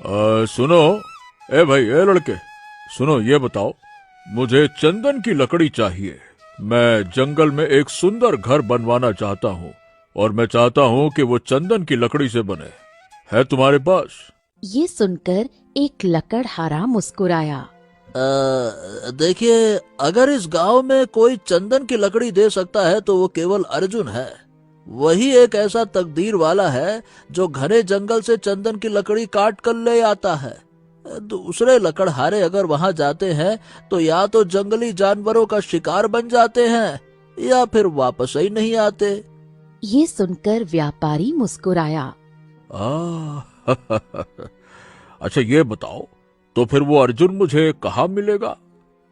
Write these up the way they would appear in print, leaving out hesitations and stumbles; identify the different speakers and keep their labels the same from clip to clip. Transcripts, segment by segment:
Speaker 1: सुनो, ए भाई, ए लड़के, सुनो, ये बताओ, मुझे चंदन की लकड़ी चाहिए। मैं जंगल में एक सुंदर घर बनवाना चाहता हूँ और मैं चाहता हूँ कि वो चंदन की लकड़ी से बने। है तुम्हारे पास?
Speaker 2: ये सुनकर एक लकड़हारा मुस्कुराया।
Speaker 3: देखिए, अगर इस गांव में कोई चंदन की लकड़ी दे सकता है तो वो केवल अर्जुन है। वही एक ऐसा तकदीर वाला है जो घने जंगल से चंदन की लकड़ी काट कर ले आता है। दूसरे लकड़हारे अगर वहां जाते हैं तो या तो जंगली जानवरों का शिकार बन जाते हैं या फिर वापस ही नहीं आते।
Speaker 2: ये सुनकर व्यापारी मुस्कुराया।
Speaker 1: अच्छा, ये बताओ, तो फिर वो अर्जुन मुझे कहाँ मिलेगा?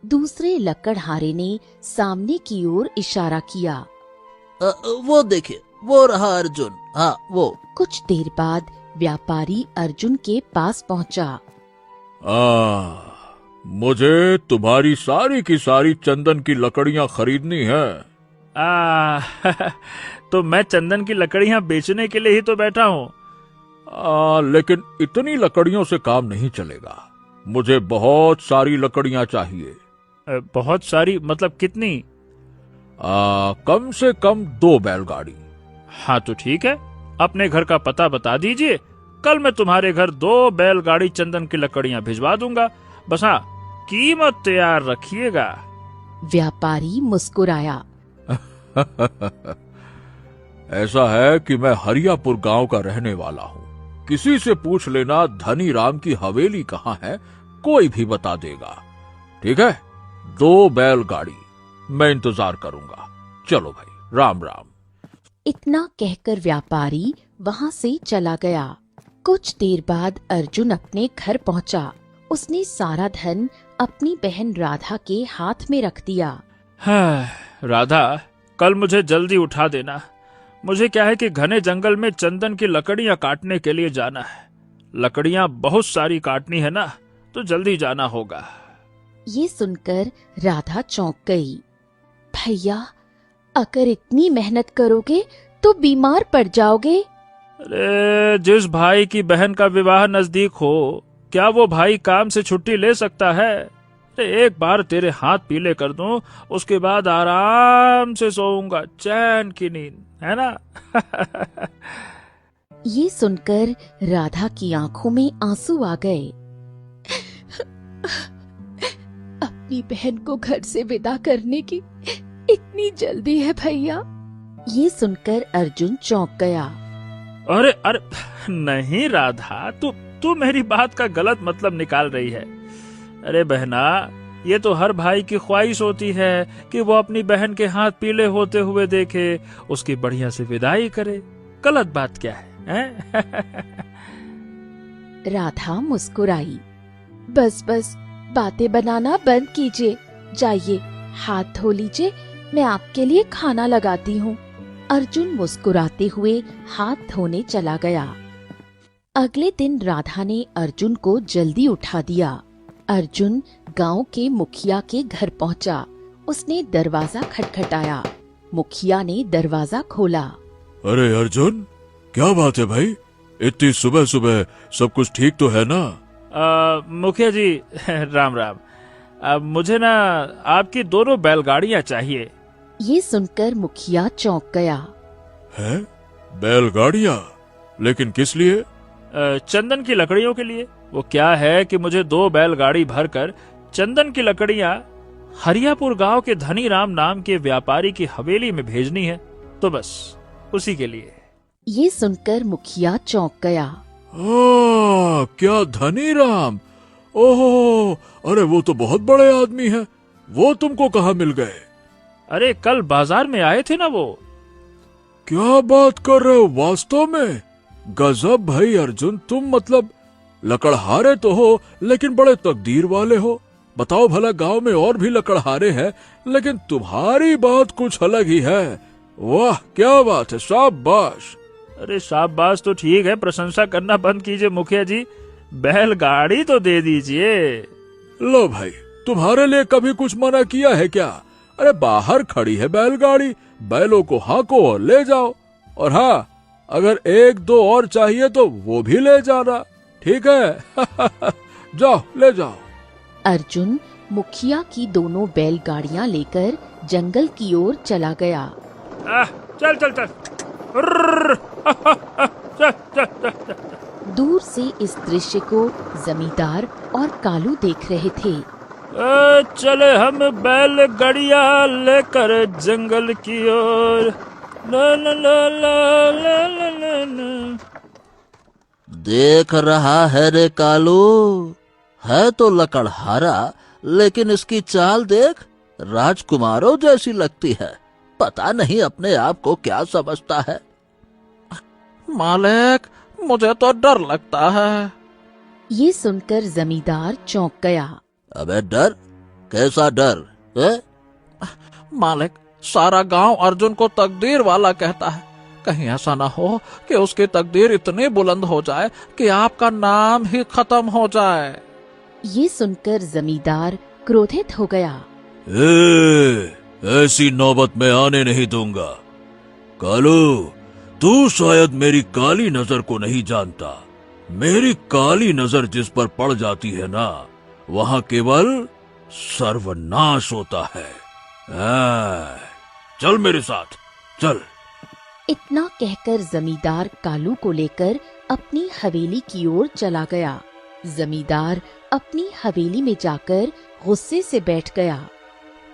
Speaker 2: दूसरे लकड़हारे ने सामने की ओर इशारा किया।
Speaker 3: वो देखिए, वो रहा अर्जुन। हाँ, वो।
Speaker 2: कुछ देर बाद व्यापारी अर्जुन के पास पहुंचा।
Speaker 1: मुझे तुम्हारी सारी की सारी चंदन की लकड़ियाँ खरीदनी है।
Speaker 4: तो मैं चंदन की लकड़ियाँ बेचने के लिए ही तो बैठा हूँ।
Speaker 1: लेकिन इतनी लकड़ियों से काम नहीं चलेगा। मुझे बहुत सारी लकड़ियाँ चाहिए।
Speaker 4: बहुत सारी मतलब कितनी?
Speaker 1: कम से कम 2 बैलगाड़ी।
Speaker 4: हाँ तो ठीक है, अपने घर का पता बता दीजिए, कल मैं तुम्हारे घर 2 बैलगाड़ी चंदन की लकड़ियाँ भिजवा दूंगा। बस हाँ, कीमत तैयार रखिएगा।
Speaker 2: व्यापारी मुस्कुराया।
Speaker 1: ऐसा है कि मैं हरियापुर गांव का रहने वाला हूँ। किसी से पूछ लेना धनी राम की हवेली कहाँ है, कोई भी बता देगा। ठीक है, 2 बैलगाड़ी, मैं इंतजार करूंगा। चलो भाई, राम राम।
Speaker 2: इतना कहकर व्यापारी वहां से चला गया। कुछ देर बाद अर्जुन अपने घर पहुंचा। उसने सारा धन अपनी बहन राधा के हाथ में रख दिया।
Speaker 4: हाँ, राधा, कल मुझे जल्दी उठा देना। मुझे क्या है कि घने जंगल में चंदन की लकड़ियाँ काटने के लिए जाना है। लकड़ियाँ बहुत सारी काटनी है ना, तो जल्दी जाना होगा।
Speaker 2: ये सुनकर राधा चौंक गई। भैया, अगर इतनी मेहनत करोगे तो बीमार पड़ जाओगे।
Speaker 4: अरे, जिस भाई की बहन का विवाह नजदीक हो, क्या वो भाई काम से छुट्टी ले सकता है? एक बार तेरे हाथ पीले कर दूं, उसके बाद आराम से सोऊंगा, चैन की नींद, है ना?
Speaker 2: ये सुनकर राधा की आंखों में आंसू आ गए। अपनी बहन को घर से विदा करने की इतनी जल्दी है भैया। ये सुनकर अर्जुन चौंक गया।
Speaker 4: अरे अरे, नहीं राधा, तू मेरी बात का गलत मतलब निकाल रही है। अरे बहना, ये तो हर भाई की ख्वाहिश होती है कि वो अपनी बहन के हाथ पीले होते हुए देखे, उसकी बढ़िया से विदाई करे। गलत बात क्या है?
Speaker 2: राधा मुस्कुराई। बस बस, बातें बनाना बंद कीजिए। जाइए, हाथ धो लीजिए, मैं आपके लिए खाना लगाती हूँ। अर्जुन मुस्कुराते हुए हाथ धोने चला गया। अगले दिन राधा ने अर्जुन को जल्दी उठा दिया। अर्जुन गांव के मुखिया के घर पहुंचा। उसने दरवाजा खटखटाया। मुखिया ने दरवाजा खोला।
Speaker 1: अरे अर्जुन, क्या बात है भाई? इतनी सुबह सुबह सब कुछ ठीक तो है ना?
Speaker 4: मुखिया जी, राम राम। मुझे ना आपकी 2 बैलगाड़ियाँ चाहिए।
Speaker 2: ये सुनकर मुखिया चौंक गया।
Speaker 1: है? बैलगाड़ियाँ? लेकिन किस लिए?
Speaker 4: चंदन की लकड़ियों के लिए। वो क्या है कि मुझे 2 बैलगाड़ी भरकर चंदन की लकड़ियाँ हरियापुर गांव के धनी राम नाम के व्यापारी की हवेली में भेजनी है, तो बस उसी के लिए।
Speaker 2: ये सुनकर मुखिया चौंक गया।
Speaker 1: क्या धनी राम? ओहो, अरे वो तो बहुत बड़े आदमी है। वो तुमको कहाँ मिल गए?
Speaker 4: अरे, कल बाजार में आए थे ना वो।
Speaker 1: क्या बात कर रहे हो? वास्तव में? गजब भाई अर्जुन, तुम मतलब लकड़हारे तो हो लेकिन बड़े तकदीर वाले हो। बताओ भला, गांव में और भी लकड़हारे हैं लेकिन तुम्हारी बात कुछ अलग ही है। वाह, क्या बात है, शाबाश।
Speaker 4: अरे शाबाश तो ठीक है, प्रशंसा करना बंद कीजिए मुखिया जी। बैलगाड़ी तो दे दीजिए।
Speaker 1: लो भाई, तुम्हारे लिए कभी कुछ मना किया है क्या? अरे बाहर खड़ी है बैलगाड़ी, बैलों को हाको और ले जाओ। और हाँ, अगर 1-2 और चाहिए तो वो भी ले जाना। ठीक है। जाओ ले जाओ।
Speaker 2: अर्जुन मुखिया की दोनों बैलगाड़ियां लेकर जंगल की ओर चला गया।
Speaker 4: चल चल चल। रुर्र, चल चल चल चल।
Speaker 2: दूर से इस दृश्य को जमींदार और कालू देख रहे थे।
Speaker 4: चले हम बैलगाड़ियां लेकर जंगल की ओर। ला ला ला ला ला ला ला ला।
Speaker 3: देख रहा है रे कालू, है तो लकड़हारा, लेकिन इसकी चाल देख, राजकुमारों जैसी लगती है। पता नहीं अपने आप को क्या समझता है।
Speaker 5: मालिक, मुझे तो डर लगता है।
Speaker 2: ये सुनकर जमींदार चौंक गया।
Speaker 3: अबे डर? कैसा डर है?
Speaker 5: मालिक, सारा गांव अर्जुन को तकदीर वाला कहता है। कहीं ऐसा ना हो कि उसकी तकदीर इतनी बुलंद हो जाए कि आपका नाम ही खत्म हो जाए।
Speaker 2: ये सुनकर जमींदार क्रोधित हो गया।
Speaker 1: ऐसी नौबत में आने नहीं दूंगा। कालू, तू शायद मेरी काली नजर को नहीं जानता। मेरी काली नजर जिस पर पड़ जाती है ना, वहां केवल सर्वनाश होता है। चल मेरे साथ, चल।
Speaker 2: इतना कहकर जमींदार कालू को लेकर अपनी हवेली की ओर चला गया। जमींदार अपनी हवेली में जाकर गुस्से से बैठ गया।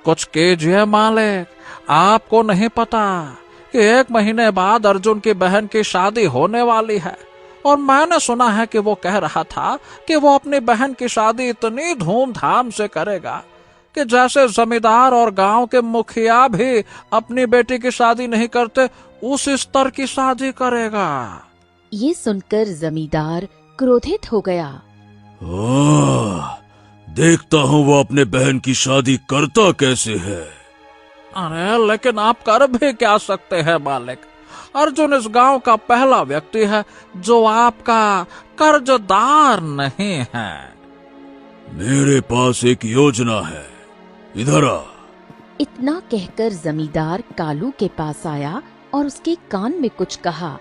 Speaker 5: कुछ कीजिए मालिक, आपको नहीं पता कि 1 महीने बाद अर्जुन की बहन की शादी होने वाली है, और मैंने सुना है कि वो कह रहा था कि वो अपनी बहन की शादी इतनी धूमधाम से करेगा कि जैसे जमींदार और गांव के मुखिया भी अपनी बेटी की शादी नहीं करते, उस स्तर की शादी करेगा।
Speaker 2: ये सुनकर जमींदार क्रोधित हो गया।
Speaker 1: देखता हूँ वो अपने बहन की शादी करता कैसे है।
Speaker 5: अरे लेकिन आप कर भी क्या सकते हैं मालिक? अर्जुन इस गांव का पहला व्यक्ति है जो आपका कर्जदार नहीं है।
Speaker 1: मेरे पास एक योजना है, इधर आ।
Speaker 2: इतना कहकर जमींदार कालू के पास आया और उसके कान में कुछ कहा।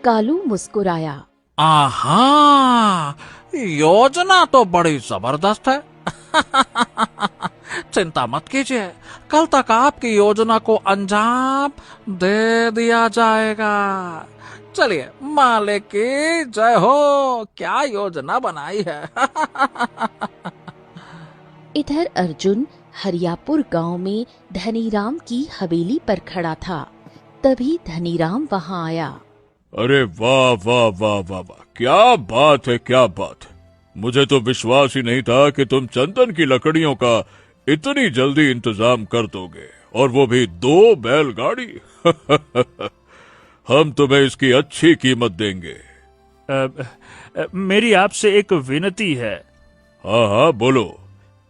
Speaker 2: कालू मुस्कुराया।
Speaker 5: आहा, योजना तो बड़ी जबरदस्त है। चिंता मत कीजिए, कल तक आपकी योजना को अंजाम दे दिया जाएगा। चलिए, मालिक की जय हो। क्या योजना बनाई है।
Speaker 2: इधर अर्जुन हरियापुर गांव में धनीराम की हवेली पर खड़ा था। तभी धनीराम वहां आया।
Speaker 1: अरे वाह वाह वाह वाह वाह, क्या बात है, क्या बात है। मुझे तो विश्वास ही नहीं था कि तुम चंदन की लकड़ियों का इतनी जल्दी इंतजाम कर दोगे, और वो भी 2 बैलगाड़ी। हम तुम्हें इसकी अच्छी कीमत देंगे।
Speaker 4: मेरी आपसे एक विनती है।
Speaker 1: हाँ हाँ बोलो।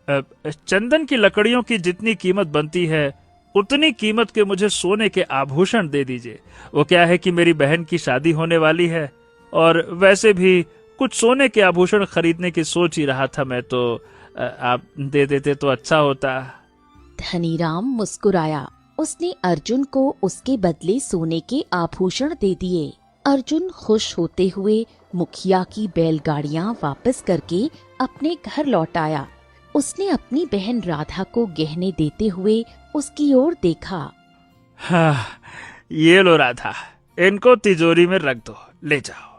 Speaker 4: चंदन की लकड़ियों की जितनी कीमत बनती है, उतनी कीमत के मुझे सोने के आभूषण दे दीजिए। वो क्या है कि मेरी बहन की शादी होने वाली है, और वैसे भी कुछ सोने के आभूषण खरीदने की सोच ही रहा था मैं, तो आप दे देते तो अच्छा होता।
Speaker 2: धनीराम मुस्कुराया। उसने अर्जुन को उसके बदले सोने के आभूषण दे दिए। अर्जुन खुश होते हुए मुखिया की बैलगाड़ियां वापस करके अपने घर लौट आया। उसने अपनी बहन राधा को गहने देते हुए उसकी ओर देखा।
Speaker 4: हाँ, ये लो राधा, इनको तिजोरी में रख दो, ले जाओ।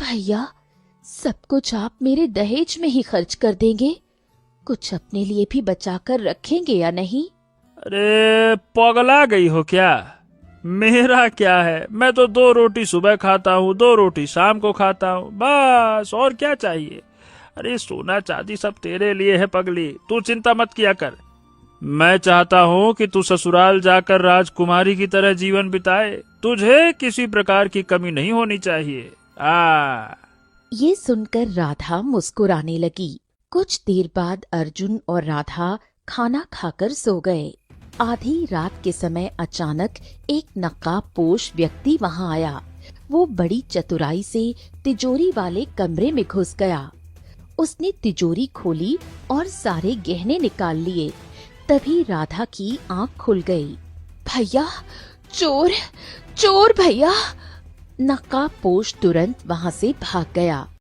Speaker 2: भैया, सब कुछ आप मेरे दहेज में ही खर्च कर देंगे? कुछ अपने लिए भी बचा कर रखेंगे या नहीं?
Speaker 4: अरे पगला गई हो क्या? मेरा क्या है, मैं तो 2 रोटी सुबह खाता हूँ, 2 रोटी शाम को खाता हूँ, बस। और क्या चाहिए? अरे सोना चांदी सब तेरे लिए है पगली, तू चिंता मत किया कर। मैं चाहता हूँ कि तू ससुराल जाकर राजकुमारी की तरह जीवन बिताए। तुझे किसी प्रकार की कमी नहीं होनी चाहिए।
Speaker 2: ये सुनकर राधा मुस्कुराने लगी। कुछ देर बाद अर्जुन और राधा खाना खाकर सो गए। आधी रात के समय अचानक एक नकाबपोश व्यक्ति वहां आया। वो बड़ी चतुराई से तिजोरी वाले कमरे में घुस गया। उसने तिजोरी खोली और सारे गहने निकाल लिए। तभी राधा की आंख खुल गई। भैया, चोर, चोर भैया! नकाबपोश तुरंत वहाँ से भाग गया।